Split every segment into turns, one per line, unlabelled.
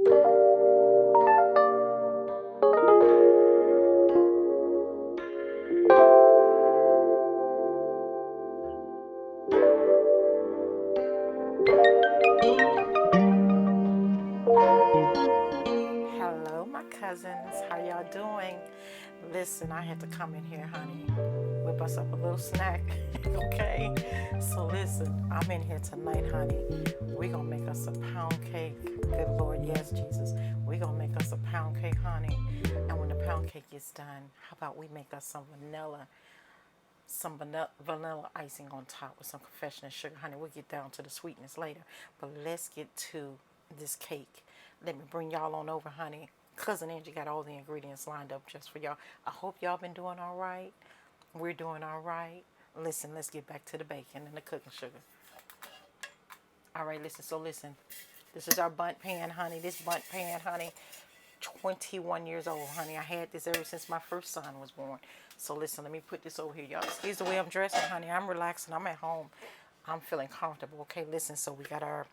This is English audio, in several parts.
Hello, my cousins. How y'all doing? Listen, I had to come in here, honey. Whip us up a little snack, okay? So listen, I'm in here tonight, honey. We gonna make us a pound cake. Good Lord, yes, Jesus. We gonna make us a pound cake, honey. And when the pound cake is done, how about we make us some vanilla icing on top with some confectionery sugar, honey. We'll get down to the sweetness later. But let's get to this cake. Let me bring y'all on over, honey. Cousin Angie got all the ingredients lined up just for y'all. I hope y'all been doing all right. We're doing all right. Listen, let's get back to the bacon and the cooking sugar. All right, listen. So listen, this is our bundt pan, honey. This bundt pan, honey, 21 years old, honey. I had this ever since my first son was born. So listen, let me put this over here, y'all. Excuse the way I'm dressing, honey. I'm relaxing. I'm at home. I'm feeling comfortable. Okay, listen. So we got our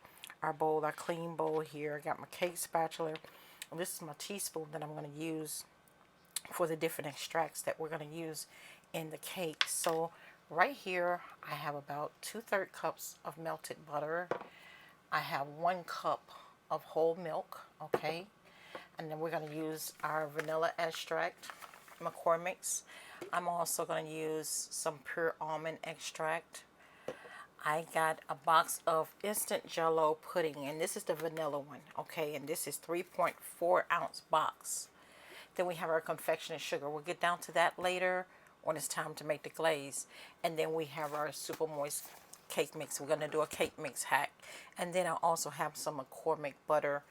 bowl, our clean bowl here. I got my cake spatula. This is my teaspoon that I'm going to use for the different extracts that we're going to use in the cake. So right here, I have about 2/3 cups of melted butter. I have 1 cup of whole milk, okay? And then we're going to use our vanilla extract, McCormick's. I'm also going to use some pure almond extract. I got a box of instant JELL-O pudding, and this is the vanilla one, okay? And this is 3.4 ounce box. Then we have our confectionery sugar. We'll get down to that later when it's time to make the glaze. And then we have our super moist cake mix. We're going to do a cake mix hack. And then I also have some McCormick butter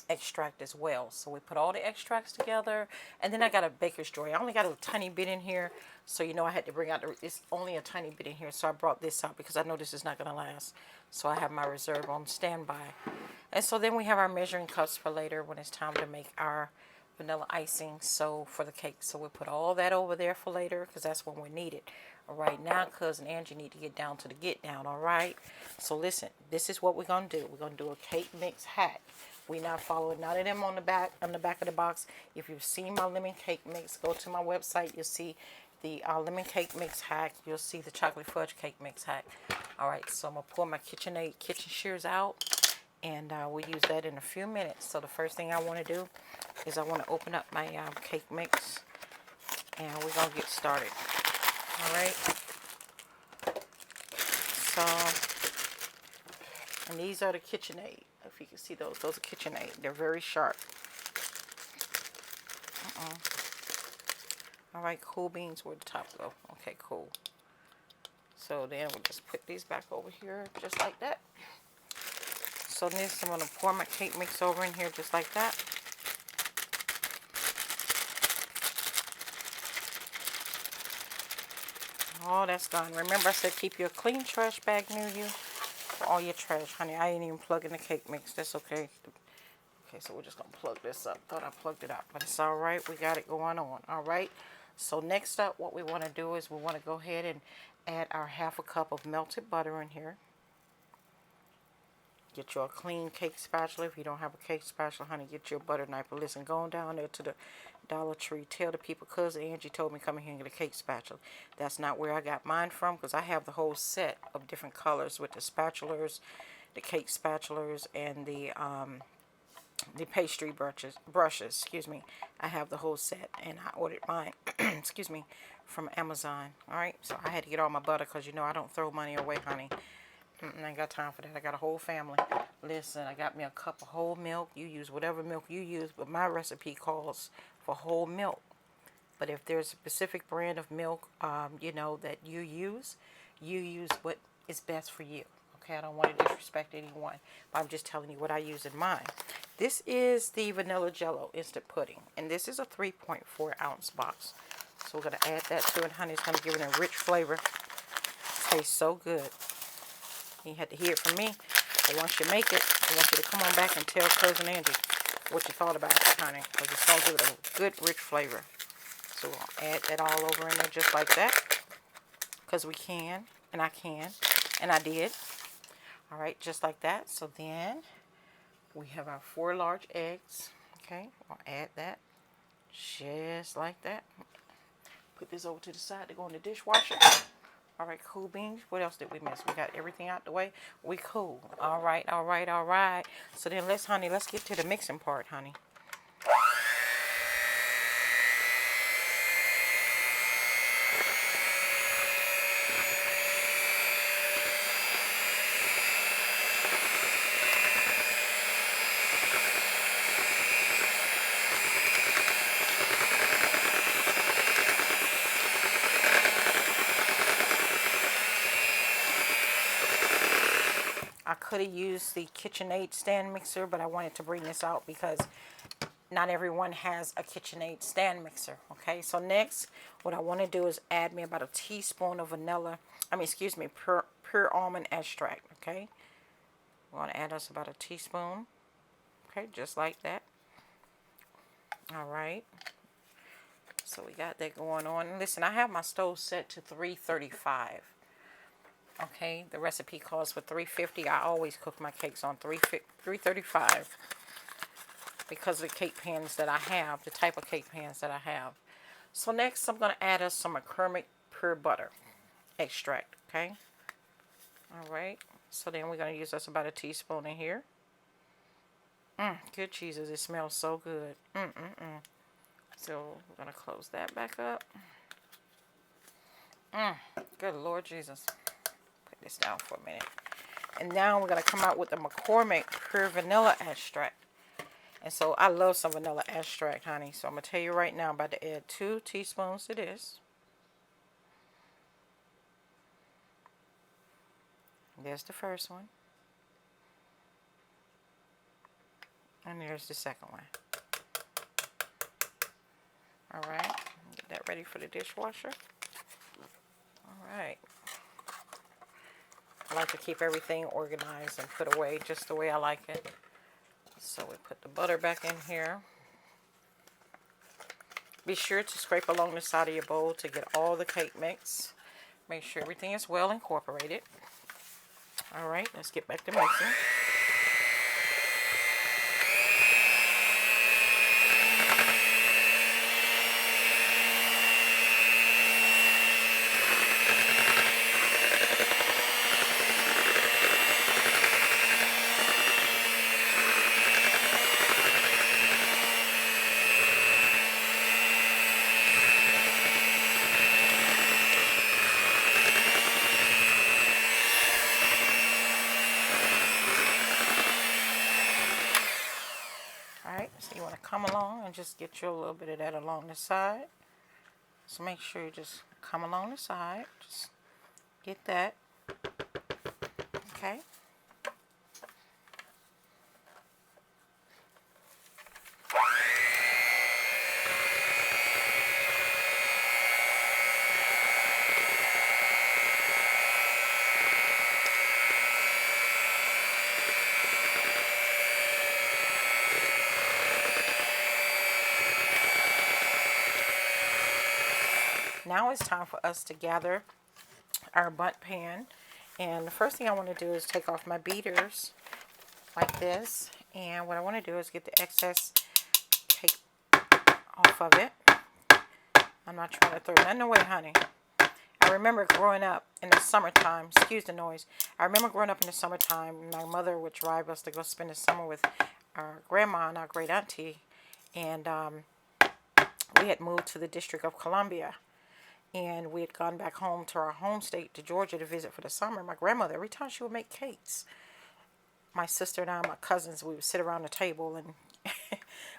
extract as well. So we put all the extracts together, and then I got a baker's tray. I only got a tiny bit in here, so I had to bring out it's only a tiny bit in here, so I brought this out because I know this is not going to last. So I have my reserve on standby. And so then we have our measuring cups for later when it's time to make our vanilla icing for the cake. So we put all that over there for later because that's when we need it. All right, now cousin Angie need to get down to the get down. All right, so listen, this is what we're gonna do. We're gonna do a cake mix hack. We not following none of them on the back of the box. If you've seen my lemon cake mix, go to my website. You'll see the lemon cake mix hack. You'll see the chocolate fudge cake mix hack. All right, so I'm gonna pour my kitchen shears out, and we'll use that in a few minutes. So the first thing I want to do is I want to open up my cake mix, and we're gonna get started. All right. So, and these are the KitchenAid. If you can see those are KitchenAid. They're very sharp. All right, cool beans. Where'd the top go? Okay, cool. So then we'll just put these back over here just like that. So next I'm going to pour my cake mix over in here just like that. Oh, that's done. Remember I said keep your clean trash bag near you for all your trash, honey. I ain't even plugging the cake mix. That's okay. Okay, so we're just going to plug this up. Thought I plugged it up, but it's all right. We got it going on. All right. So next up, what we want to do is we want to go ahead and add our 1/2 cup of melted butter in here. Get your clean cake spatula. If you don't have a cake spatula, honey, get your butter knife. But listen, going down there to the Dollar Tree, tell the people, cousin Angie told me come in here and get a cake spatula. That's not where I got mine from, because I have the whole set of different colors with the spatulas, the cake spatulas, and the pastry brushes. Excuse me. I have the whole set, and I ordered mine. Excuse me, from Amazon. All right, so I had to get all my butter because I don't throw money away, honey. I ain't got time for that. I got a whole family. Listen, I got me a cup of whole milk. You use whatever milk you use, but my recipe calls for whole milk. But if there's a specific brand of milk, that you use what is best for you. Okay, I don't want to disrespect anyone, but I'm just telling you what I use in mine. This is the vanilla JELL-O instant pudding, and this is a 3.4 ounce box. So we're going to add that to it, honey. It's going to give it a rich flavor. Tastes so good. You had to hear it from me. But once you make it, I want you to come on back and tell cousin Angie what you thought about it, honey, because it's going to give it a good, rich flavor. So we'll add that all over in there just like that, because we can, and I can, and I did. All right, just like that. So then We have our 4 large eggs. Okay, I'll add that just like that. Put this over to the side to go in the dishwasher. All right, cool beans. What else did we miss? We got everything out the way. We cool. All right, all right, all right. So then let's get to the mixing part, honey. I could have used the KitchenAid stand mixer, but I wanted to bring this out because not everyone has a KitchenAid stand mixer. Okay, so next, what I want to do is add me about a teaspoon of pure almond extract. Okay, we want to add us about a teaspoon. Okay, just like that. All right. So we got that going on. Listen, I have my stove set to 335. Okay, the recipe calls for 350. I always cook my cakes on 335 because of the cake pans that I have, the type of cake pans that I have. So next, I'm going to add us some McCormick pure butter extract. Okay. All right. So then we're going to use us about a teaspoon in here. Good cheeses. It smells so good. So we're going to close that back up. Good Lord Jesus. Put this down for a minute. And now we're going to come out with the McCormick pure vanilla extract. And so I love some vanilla extract, honey. So I'm going to tell you right now, I'm about to add 2 teaspoons to this. There's the first one. And there's the second one. All right. Get that ready for the dishwasher. All right. I like to keep everything organized and put away just the way I like it. So we put the butter back in here. Be sure to scrape along the side of your bowl to get all the cake mix. Make sure everything is well incorporated. All right, let's get back to mixing. So you want to come along and just get you a little bit of that along the side. So make sure you just come along the side. Just get that. Okay. Now it's time for us to gather our bundt pan. And the first thing I want to do is take off my beaters like this. And what I want to do is get the excess cake off of it. I'm not trying to throw nothing away, honey. I remember growing up in the summertime, excuse the noise. I remember growing up in the summertime, my mother would drive us to go spend the summer with our grandma and our great auntie. And we had moved to the District of Columbia. And we had gone back home to our home state, to Georgia, to visit for the summer. My grandmother, every time she would make cakes, my sister and I, my cousins, we would sit around the table and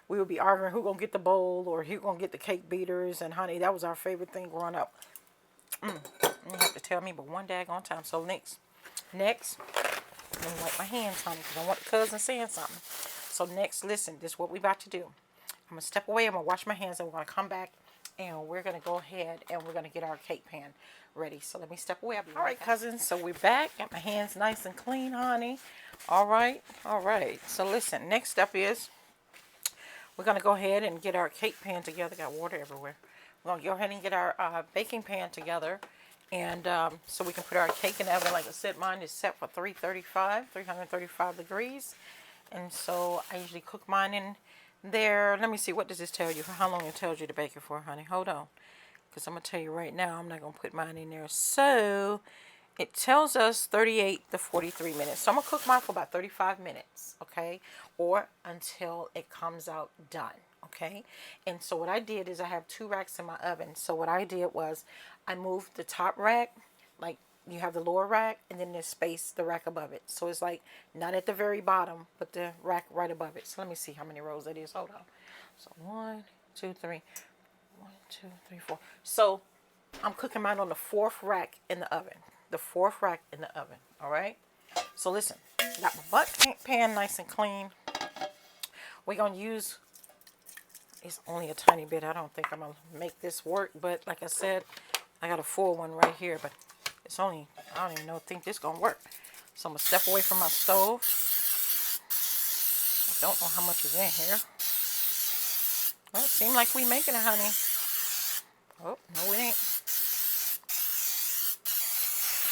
we would be arguing who gonna get the bowl or who gonna get the cake beaters. And honey, that was our favorite thing growing up. You don't have to tell me, but one daggone time. So next, let me wipe my hands, honey, because I want the cousin saying something. So next, listen, this is what we about to do. I'm gonna step away. I'm gonna wash my hands, and we're gonna come back. And we're going to go ahead and we're going to get our cake pan ready. So let me step away. All right, cousins. So we're back. Got my hands nice and clean, honey. All right. All right. So listen, next step is we're going to go ahead and get our cake pan together. Got water everywhere. We're going to go ahead and get our baking pan together. And so we can put our cake in the oven. Like I said, mine is set for 335 degrees. And so I usually cook mine in there. Let me see, what does this tell you? How long it tells you to bake it for, honey? Hold on. Because I'm going to tell you right now, I'm not going to put mine in there. So it tells us 38 to 43 minutes. So I'm going to cook mine for about 35 minutes, okay? Or until it comes out done, okay? And so what I did is I have 2 racks in my oven. So what I did was I moved the top rack, like you have the lower rack, and then there's space, the rack above it. So it's like not at the very bottom, but the rack right above it. So let me see how many rows that is. Hold on. So 1, 2, 3. 1, 2, 3, 4. So I'm cooking mine on the 4th rack in the oven. The 4th rack in the oven. All right. So listen, got my butt pan nice and clean. We're gonna use. It's only a tiny bit. I don't think I'm gonna make this work, but like I said, I got a full one right here, but it's only, I don't even think this gonna work. So I'm gonna step away from my stove. I don't know how much is in here. Well, it seems like we making it, honey. Oh, no it ain't.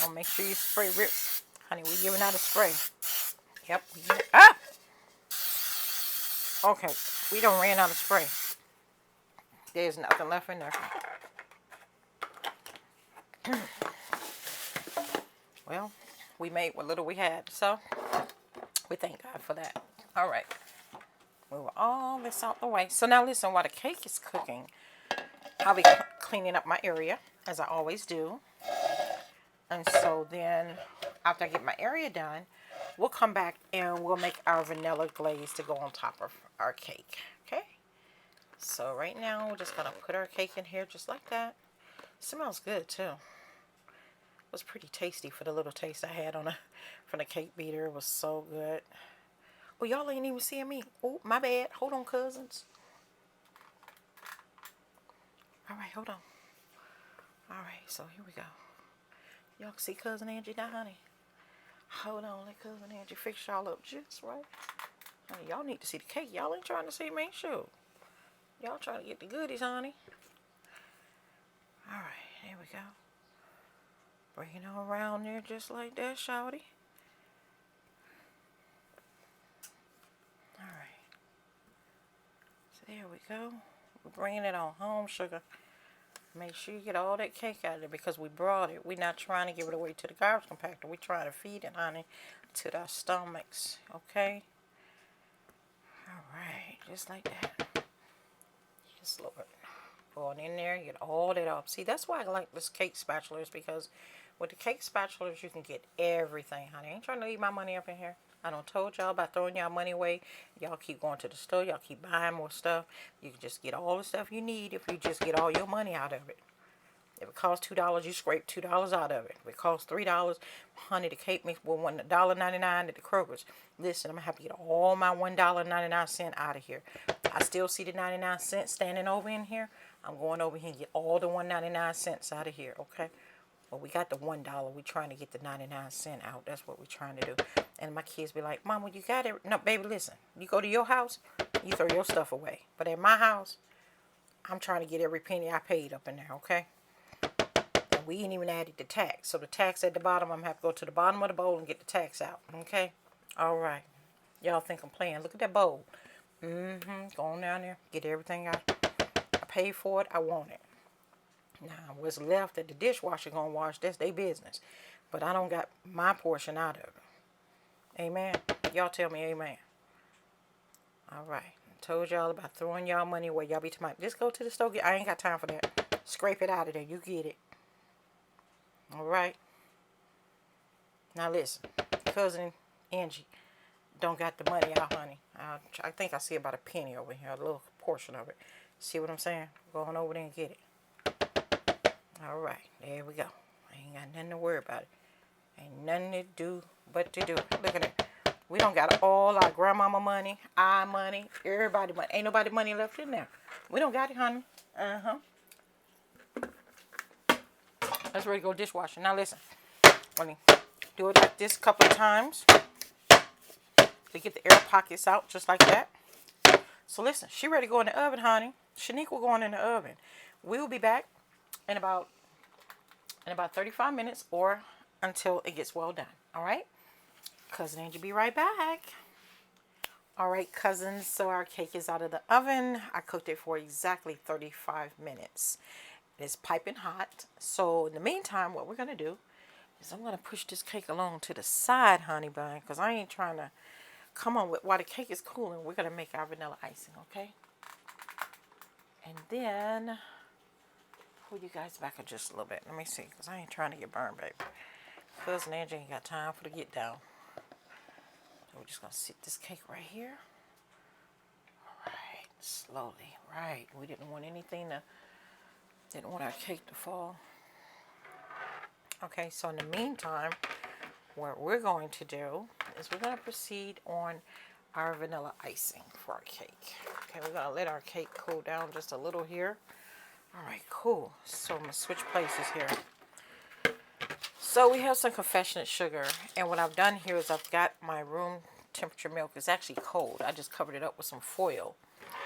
Oh, make sure you spray rip. Honey, we giving out a spray. Yep. Ah! Okay, we done ran out of spray. There's nothing left in there. Well, we made what little we had, so we thank God for that. All right. Move all this out the way. So now listen, while the cake is cooking, I'll be cleaning up my area, as I always do. And so then, after I get my area done, we'll come back and we'll make our vanilla glaze to go on top of our cake. Okay? So right now, we're just going to put our cake in here just like that. It smells good, too. It was pretty tasty for the little taste I had on from the cake beater. It was so good. Oh, y'all ain't even seeing me. Oh, my bad. Hold on, cousins. All right, hold on. All right, so here we go. Y'all can see Cousin Angie now, honey. Hold on, let Cousin Angie fix y'all up just right. Honey, y'all need to see the cake. Y'all ain't trying to see me, sure. Y'all trying to get the goodies, honey. All right, here we go. Bring it on around there just like that, shawty. All right. So there we go. We're bringing it on home, sugar. Make sure you get all that cake out of there because we brought it. We're not trying to give it away to the garbage compactor. We're trying to feed it, honey, to our stomachs. Okay? All right. Just like that. Yes, Lord. Going in there, get all that up. See, that's why I like this cake spatulas, because with the cake spatulas, you can get everything, honey. I ain't trying to leave my money up in here. I done told y'all about throwing y'all money away. Y'all keep going to the store. Y'all keep buying more stuff. You can just get all the stuff you need if you just get all your money out of it. If it costs $2, you scrape $2 out of it. If it costs $3, honey, the cake mix will $1.99 at the Crocker's. Listen, I'm going to have to get all my $1.99 out of here. I still see the 99 cents standing over in here. I'm going over here and get all the 1.99 cents out of here, okay? Well, we got the $1. We're trying to get the 99 cent out. That's what we're trying to do. And my kids be like, Mama, you got it. No, baby, listen. You go to your house, you throw your stuff away. But at my house, I'm trying to get every penny I paid up in there, okay? And we ain't even added the tax. So the tax at the bottom, I'm going to have to go to the bottom of the bowl and get the tax out, okay? All right. Y'all think I'm playing. Look at that bowl. Go on down there. Get everything out. I paid for it. I want it. Now, what's left that the dishwasher gonna wash, that's their business. But I don't got my portion out of it. Amen. Y'all tell me amen. All right. I told y'all about throwing y'all money away. Y'all be tomorrow. Just go to the store. I ain't got time for that. Scrape it out of there. You get it. All right. Now listen. Cousin Angie don't got the money out, honey. I think I see about a penny over here. A little portion of it. See what I'm saying? Go on over there and get it. All right, there we go. I ain't got nothing to worry about it. Ain't nothing to do but to do it. Look at that. We don't got all our grandmama money, our money, everybody money. Ain't nobody money left in there. We don't got it, honey. Let's ready to go dishwashing. Now listen. Let me do it like this a couple of times to get the air pockets out just like that. So listen, she ready to go in the oven, honey. Shanique will go in the oven. We'll be back in about 35 minutes or until it gets well done. All right? Cousin Angie be right back. All right, cousins, so our cake is out of the oven. I cooked it for exactly 35 minutes. It's piping hot. So in the meantime, what we're going to do is I'm going to push this cake along to the side, honey bun, because I ain't trying to come on with while the cake is cooling. We're going to make our vanilla icing, okay? And then pull you guys back just a little bit. Let me see, because I ain't trying to get burned, baby. Cousin Angie ain't got time for the get down. So we're just going to sit this cake right here. Right, slowly, right. We didn't want our cake to fall. Okay, so in the meantime, what we're going to do is we're going to proceed on our vanilla icing for our cake. Okay, we're going to let our cake cool down just a little here. All right, cool. So I'm going to switch places here. So we have some confectionate sugar, and what I've done here is I've got my room temperature milk. It's actually cold. I just covered it up with some foil.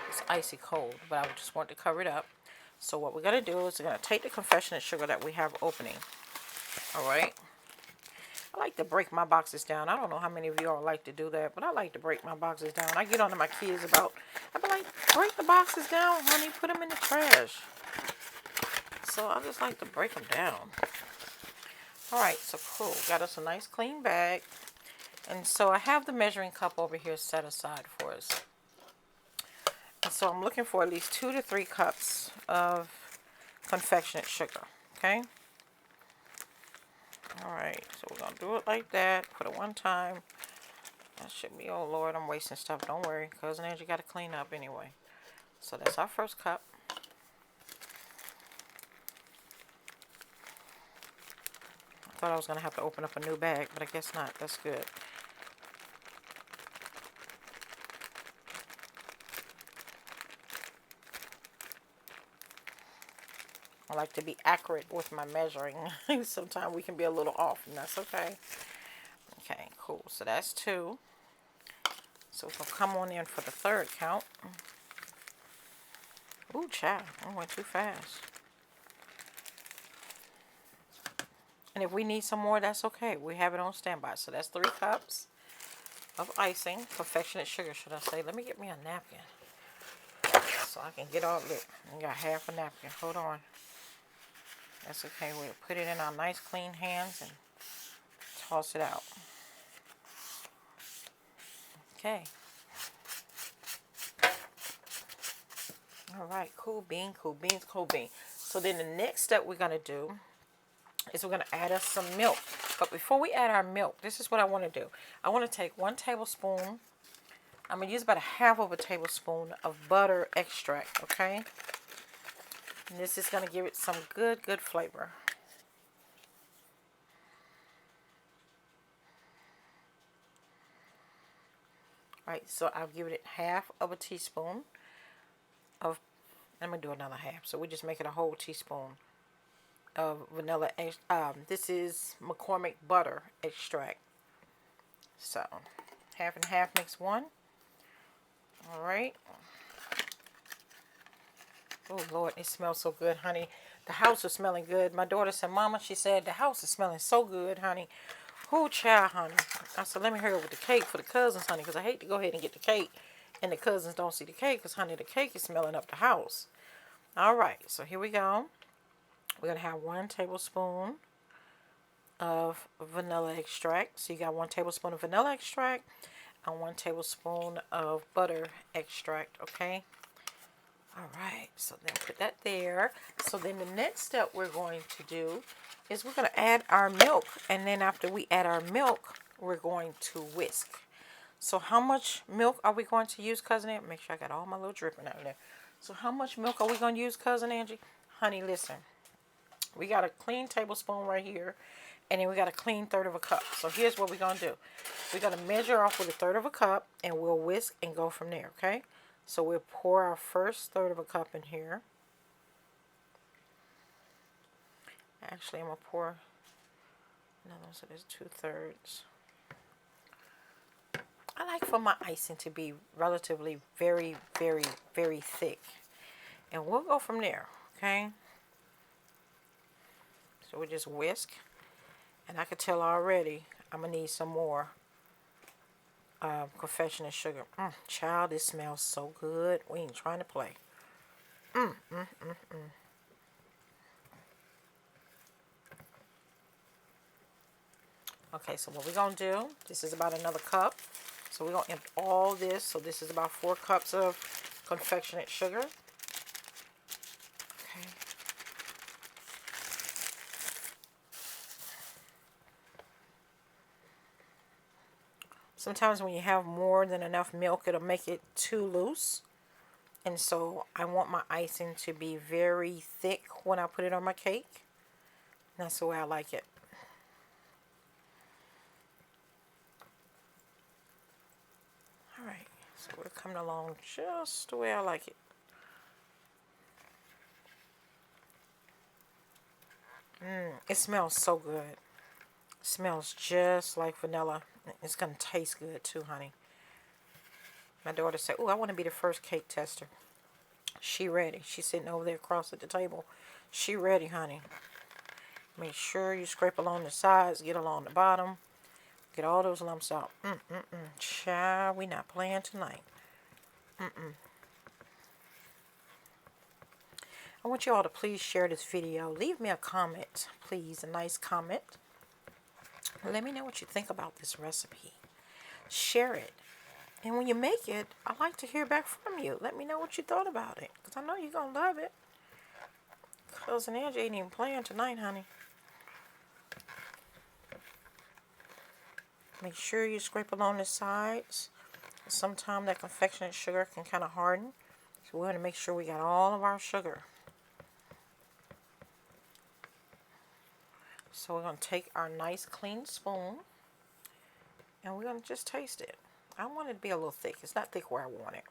It's icy cold, but I just want to cover it up. So what we're going to do is we're going to take the confectionate sugar that we have opening. All right. I like to break my boxes down. I don't know how many of y'all like to do that, but I like to break my boxes down. I get on to my kids about, I be like, break the boxes down, honey. Put them in the trash. So I just like to break them down. All right, so cool. Got us a nice clean bag. And so I have the measuring cup over here set aside for us. And so I'm looking for at least 2 to 3 cups of confectionate sugar, okay? All right, so we're going to do it like that. Put it one time. That should be, oh Lord, I'm wasting stuff. Don't worry, Cousin Angie got to clean up anyway. So that's our first cup. I thought I was going to have to open up a new bag, but I guess not. That's good. I like to be accurate with my measuring. Sometimes we can be a little off, and that's okay. Okay, cool. So that's 2. So we'll come on in for the third count. Ooh, child. I went too fast. And if we need some more, that's okay. We have it on standby. So that's 3 cups of icing. Confectionate sugar, should I say. Let me get me a napkin so I can get all lit. I got half a napkin. Hold on. That's okay. We'll put it in our nice clean hands and toss it out. Okay. All right. Cool bean, cool beans, cool bean. So then the next step we're going to do is we're going to add us some milk. But before we add our milk, this is what I want to do. I want to take 1 tablespoon. I'm going to use about a half of a tablespoon of butter extract, okay? And this is going to give it some good flavor. All right, so I'll give it half of a teaspoon of, I'm going to do another half. So we just make it a whole teaspoon of vanilla. This is McCormick butter extract. So half and half makes 1. All right. Oh, Lord, it smells so good, honey. The house is smelling good. My daughter said, Mama, she said, the house is smelling so good, honey. Oh, child, honey. I said, let me hurry up with the cake for the cousins, honey, because I hate to go ahead and get the cake and the cousins don't see the cake because, honey, the cake is smelling up the house. All right, so here we go. We're going to have 1 tablespoon of vanilla extract. So you got 1 tablespoon of vanilla extract and 1 tablespoon of butter extract, okay? All right, so then put that there. So then the next step we're going to do is we're going to add our milk. And then after we add our milk, we're going to whisk. So how much milk are we going to use, Cousin Angie? Make sure I got all my little dripping out there. So how much milk are we going to use, Cousin Angie? Honey, listen. We got a clean tablespoon right here. And then we got a clean 1/3 of a cup. So here's what we're going to do. We're going to measure off with a 1/3 of a cup. And we'll whisk and go from there, okay? So we'll pour our first 1/3 of a cup in here. Actually, I'm going to pour another, so there's 2/3. I like for my icing to be relatively very thick. And we'll go from there, okay? So we just whisk. And I can tell already I'm going to need some more confectionery sugar. Child, this smells so good. We ain't trying to play. Okay, so what we're going to do, this is about another cup. So we're going to empty all this. So this is about 4 cups of confectionery sugar. Okay. Sometimes when you have more than enough milk, it'll make it too loose. And so I want my icing to be very thick when I put it on my cake. That's the way I like it. Alright, so we're coming along just the way I like it. It smells so good. It smells just like vanilla. It's going to taste good too, honey. My daughter said, "Oh, I want to be the first cake tester." She ready. She's sitting over there across at the table. She ready, honey. Make sure you scrape along the sides, get along the bottom, get all those lumps out. Child, we not playing tonight. I want you all to please share this video. Leave me a comment, please, a nice comment. Let me know what you think about this recipe. Share it. And when you make it, I like to hear back from you. Let me know what you thought about it, because I know you're going to love it. Cousin Angie ain't even playing tonight, honey. Make sure you scrape along the sides. Sometimes that confectionery sugar can kind of harden. So we want to make sure we got all of our sugar. So we're going to take our nice clean spoon. And we're going to just taste it. I want it to be a little thick. It's not thick where I want it.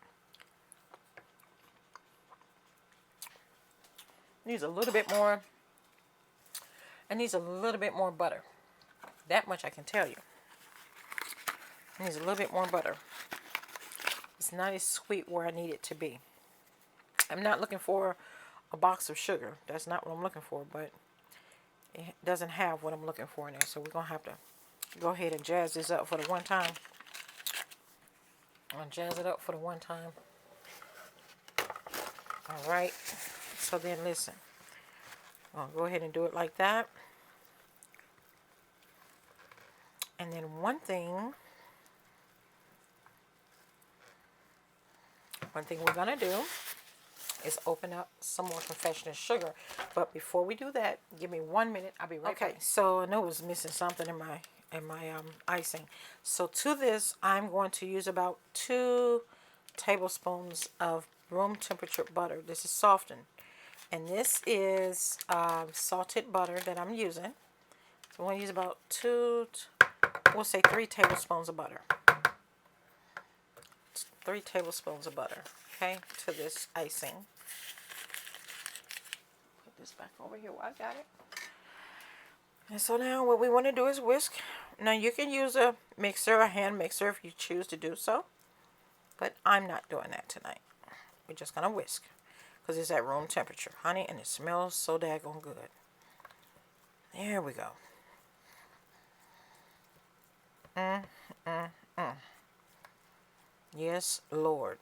Needs a little bit more. It needs a little bit more butter. That much I can tell you. It needs a little bit more butter. It's not as sweet where I need it to be. I'm not looking for a box of sugar. That's not what I'm looking for, but it doesn't have what I'm looking for in there. So we're going to have to go ahead and jazz this up for the one time. I'll jazz it up for the one time. Alright. So then listen. I'll go ahead and do it like that. And then one thing we're going to do is open up some more confectionery sugar. But before we do that, give me 1 minute. I'll be right back. Okay, so I know I was missing something in my icing. So to this, I'm going to use about 2 tablespoons of room temperature butter. This is softened. And this is salted butter that I'm using. So I'm going to use about 3 tablespoons of butter. 3 tablespoons of butter, okay, to this icing. Put this back over here where I got it. And so now what we want to do is whisk. Now you can use a mixer, a hand mixer if you choose to do so. But I'm not doing that tonight. We're just going to whisk. Because it's at room temperature, honey, and it smells so daggone good. There we go. Yes, Lord.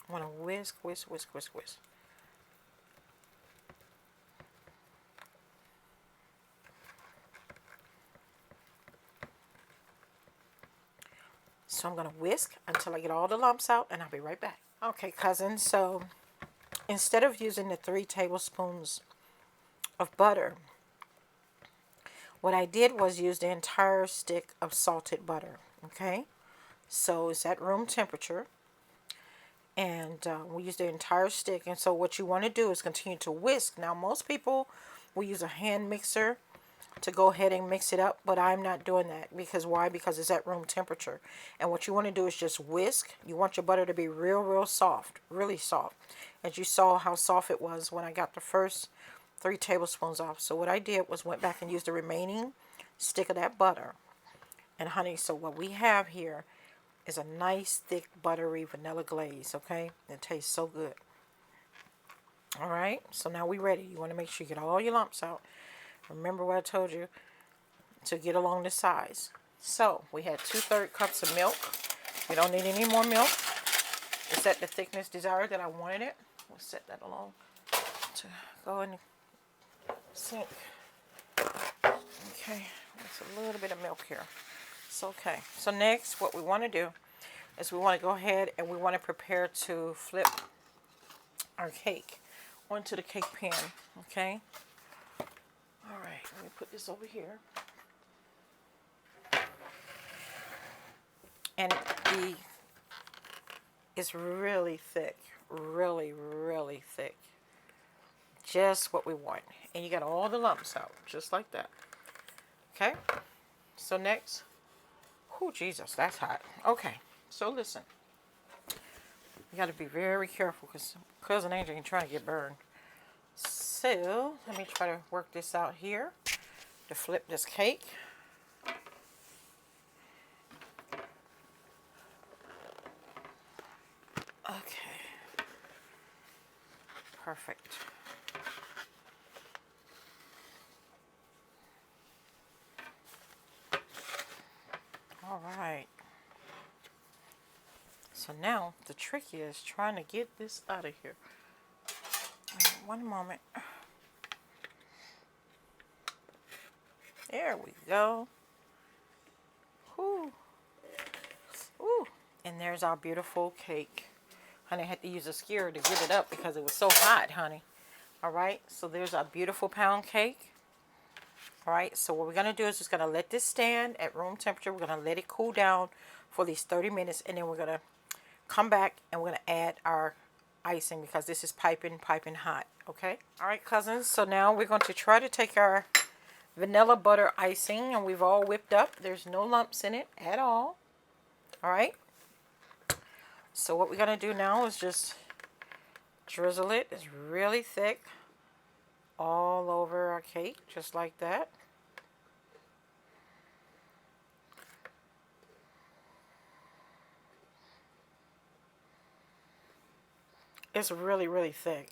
I want to whisk, whisk, whisk, whisk, whisk. So I'm going to whisk until I get all the lumps out, and I'll be right back. Okay, cousins, so instead of using the 3 tablespoons of butter, what I did was use the entire stick of salted butter, okay? So it's at room temperature, and we use the entire stick. And so what you want to do is continue to whisk. Now, most people will use a hand mixer to go ahead and mix it up, but I'm not doing that. Because why? Because it's at room temperature. And what you want to do is just whisk. You want your butter to be real, real soft, really soft. As you saw how soft it was when I got the first 3 tablespoons off. So what I did was went back and used the remaining stick of that butter. And honey, so what we have here is a nice, thick, buttery vanilla glaze, okay? It tastes so good. All right, so now we're ready. You want to make sure you get all your lumps out. Remember what I told you to get along the size. So we had 2/3 cups of milk. We don't need any more milk. It's at the thickness desired that I wanted it. We'll set that along to go in the sink. Okay, that's a little bit of milk here. It's okay. So next, what we want to do is we want to go ahead and we want to prepare to flip our cake onto the cake pan. Okay. All right. Let me put this over here. And it's really thick, really, really thick. Just what we want. And you got all the lumps out, just like that. Okay. So next, oh Jesus, that's hot. Okay. So listen, you got to be very careful because Cousin Angel ain't trying to get burned. So let me try to work this out here to flip this cake. Okay. Perfect. All right. So now the trick is trying to get this out of here. One moment. There we go. Whew. Ooh. And there's our beautiful cake. Honey, I had to use a skewer to get it up because it was so hot, honey. All right. So there's our beautiful pound cake. All right. So what we're going to do is just going to let this stand at room temperature. We're going to let it cool down for these 30 minutes. And then we're going to come back and we're going to add our icing because this is piping hot. Okay. All right, cousins. So now we're going to try to take our vanilla butter icing, and we've all whipped up. There's no lumps in it at all. All right. So what we're going to do now is just drizzle it. It's really thick all over our cake, just like that. It's really, really thick.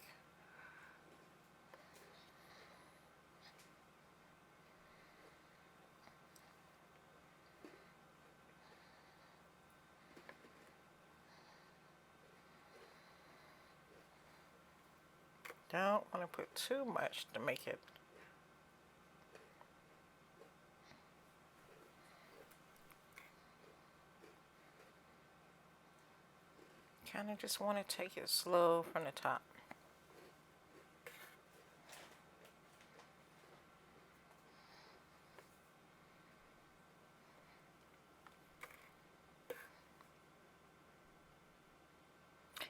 Don't want to put too much to make it. Kind of just want to take it slow from the top.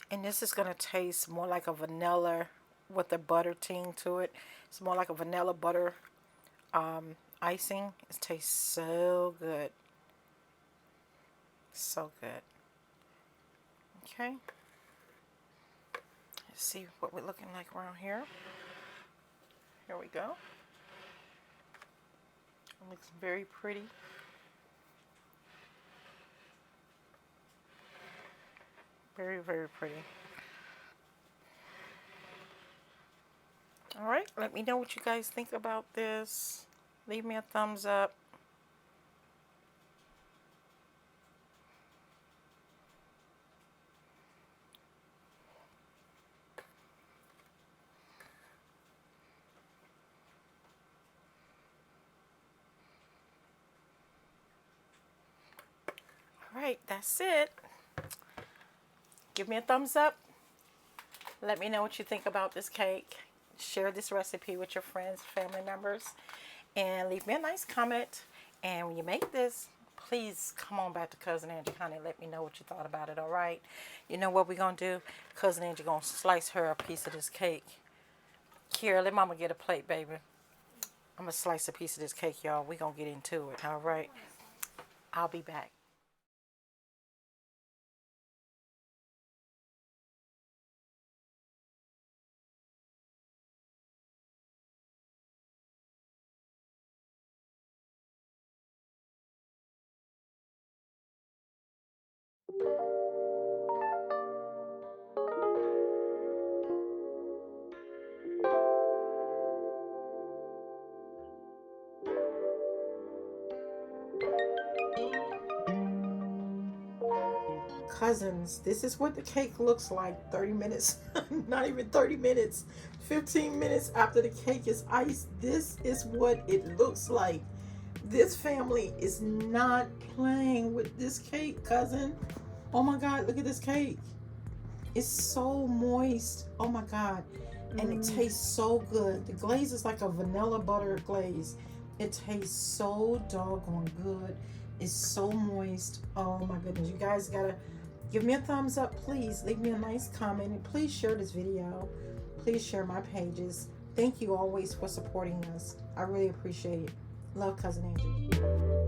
And this is going to taste more like a vanilla with a butter ting to it. It's more like a vanilla butter icing. It tastes so good. So good. Okay. Let's see what we're looking like around here. Here we go. It looks very pretty. Very, very pretty. All right, let me know what you guys think about this. Leave me a thumbs up. All right, that's it. Give me a thumbs up. Let me know what you think about this cake. Share this recipe with your friends, family members, and leave me a nice comment. And when you make this, please come on back to Cousin Angie, honey. Let me know what you thought about it, all right? You know what we're going to do? Cousin Angie going to slice her a piece of this cake. Kira, let Mama get a plate, baby. I'm going to slice a piece of this cake, y'all. We're going to get into it, all right? I'll be back. Cousins, this is what the cake looks like 30 minutes, not even 30 minutes, 15 minutes after the cake is iced. This is what it looks like. This family is not playing with this cake, cousin. Oh my God, look at this cake. It's so moist. Oh my God. And it tastes so good. The glaze is like a vanilla butter glaze. It tastes so doggone good. It's so moist. Oh my goodness. You guys gotta give me a thumbs up, please. Leave me a nice comment. And please share this video. Please share my pages. Thank you always for supporting us. I really appreciate it. Love, Cousin Angie.